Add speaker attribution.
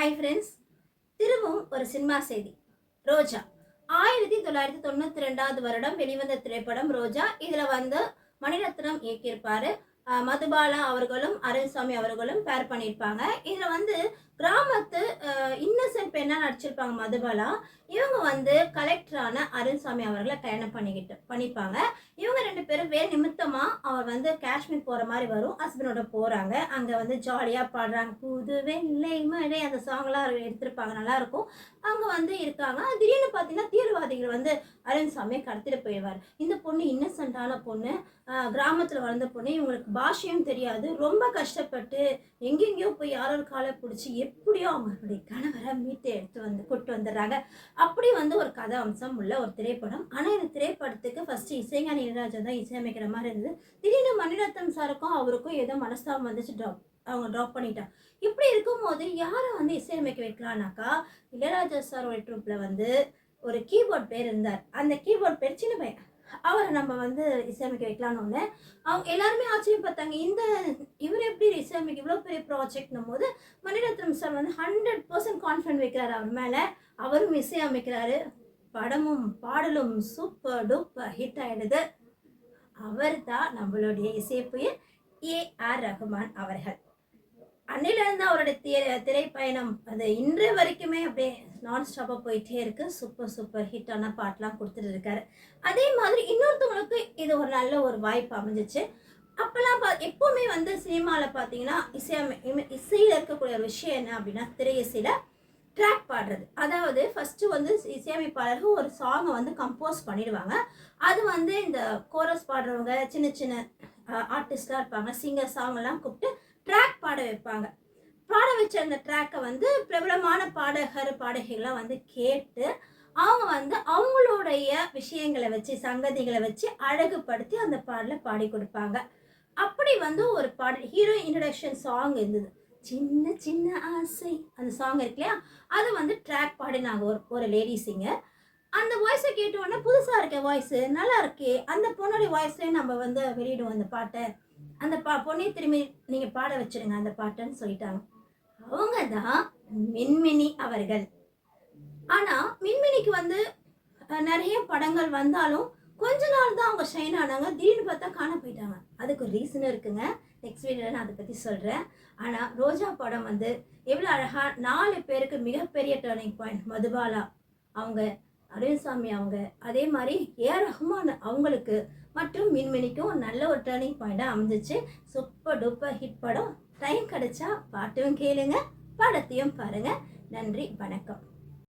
Speaker 1: Hi friends, திரும்பவும் ஒரு cinema செய்தி. ரோஜா 1992வது வருடம் வெளிவந்த திரைப்படம் ரோஜா. இதில் வந்து மணிரத்னம் இயக்கியிருப்பாரு. மதுபாலா அவர்களும் அருண்சாமி அவர்களும் பேர் பண்ணியிருப்பாங்க. இதில் வந்து கிராமத்து இன்னசென்ட் பெண்ணாக நடிச்சிருப்பாங்க மதுபாலா. இவங்க வந்து கலெக்டரான அருண்சாமி அவர்களை கல்யாணம் பண்ணிப்பாங்க. இவங்க ரெண்டு பேரும் வேறு நிமித்தமாக அவர் வந்து காஷ்மீர் போகிற மாதிரி வரும். ஹஸ்பண்டோட போகிறாங்க. அங்கே வந்து ஜாலியாக பாடுறாங்க. புது வெள்ளை மழை அந்த சாங்லாம் எடுத்திருப்பாங்க, நல்லாயிருக்கும். அங்கே வந்து இருக்காங்க. திடீர்னு பார்த்தீங்கன்னா தீவிரவாதிகள் வந்து அருண்சாமியை கடத்திட்டு போயிடுவார். இந்த பொண்ணு இன்னசென்ட்டான பொண்ணு, கிராமத்தில் வளர்ந்த பொண்ணு. இவங்களுக்கு பாஷையும் தெரியாது. ரொம்ப கஷ்டப்பட்டு எங்கெங்கேயோ போய் யாரோ ஒரு காலை பிடிச்சி எப்படியோ அவங்களுடைய கணவரை மீட்டு கூட்டு வந்துடுறாங்க. அப்படி வந்து ஒரு கதை அம்சம் உள்ள ஒரு திரைப்படம். ஆனால் இந்த திரைப்படத்துக்கு ஃபஸ்ட்டு இசைஞானி இளையராஜா தான் இசையமைக்கிற மாதிரி இருந்தது. திடீர்னு மணிரத்னம் சாருக்கும் அவருக்கும் ஏதோ மனஸ்தாபம் வந்துச்சு. அவங்க ட்ராப் பண்ணிட்டாங்க. இப்படி இருக்கும்போது யாரை வந்து இசையமைக்க வைக்கலான்னாக்கா, இளையராஜா சாரோட ட்ரூப்பில் வந்து ஒரு கீபோர்ட் பேர் இருந்தார். அந்த கீபோர்ட் பேர் சின்ன பையன். அவரை நம்ம வந்து இசையமைக்க வைக்கலான்னு ஒன்று அவங்க எல்லாருமே ஆச்சரியம் பார்த்தாங்க. இவர் எப்படி இசையமைக்க இவ்வளோ பெரிய ப்ராஜெக்ட்னும் போது மணிரத்னம் சார் வந்து 100% கான்ஃபிடன்ட் வைக்கிறாரு அவர் மேலே. அவரும் இசையமைக்கிறாரு. படமும் பாடலும் சூப்பர் டூப்பர் ஹிட் ஆகிடுது. அவர் தான் நம்மளுடைய இசைப்புயல் ஏஆர் ரஹ்மான் அவர்கள். அன்னிலிருந்து அவருடைய திரைப்பயணம் அது இன்று வரைக்குமே அப்படியே நான் ஸ்டாப்பாக போயிட்டே இருக்கு. சூப்பர் ஹிட்டான பாட்டெலாம் கொடுத்துட்டு இருக்காரு. அதே மாதிரி இன்னொருத்தவங்களுக்கு இது ஒரு நல்ல ஒரு வாய்ப்பு அமைஞ்சிச்சு. அப்போல்லாம் எப்போவுமே வந்து சினிமாவில் பார்த்தீங்கன்னா இசையில் இருக்கக்கூடிய ஒரு விஷயம் என்ன அப்படின்னா, திரையிசையில் ட்ராக் பாடுறது. அதாவது ஃபஸ்ட்டு வந்து இசையமைப்பாளர்கள் ஒரு சாங்கை வந்து கம்போஸ் பண்ணிடுவாங்க. அது வந்து இந்த கோரஸ் பாடுறவங்க சின்ன சின்ன ஆர்டிஸ்டாக இருப்பாங்க, சிங்கர் சாங்கெல்லாம் கூப்பிட்டு ட்ராக் பாட வைப்பாங்க. பாட வச்ச அந்த ட்ராக்கை வந்து பிரபலமான பாடகிகள்லாம் வந்து கேட்டு அவங்க வந்து அவங்களுடைய விஷயங்களை வச்சு சங்கதிகளை வச்சு அழகுபடுத்தி அந்த பாடலை பாடி கொடுப்பாங்க. அப்படி வந்து ஒரு பாடல் ஹீரோ இன்ட்ரடக்ஷன் சாங் இருந்தது, சின்ன சின்ன ஆசை. அந்த சாங் இருக்கு இல்லையா, அது வந்து ட்ராக் பாடினாங்க ஒரு லேடி சிங்கர். அந்த வாய்ஸை கேட்டோடனே புதுசாக இருக்க வாய்ஸு நல்லா இருக்கே, அந்த பொண்ணுடைய வாய்ஸ்லேயே நம்ம வந்து வெளியிடுவோம் அந்த பாட்டை, அந்த பொண்ணை திரும்பி நீங்கள் பாட வச்சுடுங்க அந்த பாட்டுன்னு சொல்லிட்டாங்க. அவங்க தான் மின்மினி அவர்கள். ஆனால் மின்மினிக்கு வந்து நிறைய படங்கள் வந்தாலும் கொஞ்ச நாள் தான் அவங்க ஷைன் ஆனாங்க. திடீர்னு பார்த்தா காண போயிட்டாங்க. அதுக்கு ஒரு ரீசனும் இருக்குங்க. நெக்ஸ்ட் வீடியோவில் நான் அதை பற்றி சொல்கிறேன். ஆனால் ரோஜா படம் வந்து எவ்வளோ அழகாக 4 பேருக்கு மிகப்பெரிய டேர்னிங் பாயிண்ட். மதுபாலா அவங்க, அருண்சாமி அவங்க, அதே மாதிரி ஏஆர் ரஹ்மான் அவங்களுக்கு மற்றும் மின்மினிக்கும் நல்ல ஒரு டேர்னிங் பாயிண்டாக அமைஞ்சிச்சு. சூப்பர் டூப்பர் ஹிட் படம். டைம் கிடைச்சா பாட்டும் கேளுங்க, படத்தையும் பாருங்கள். நன்றி, வணக்கம்.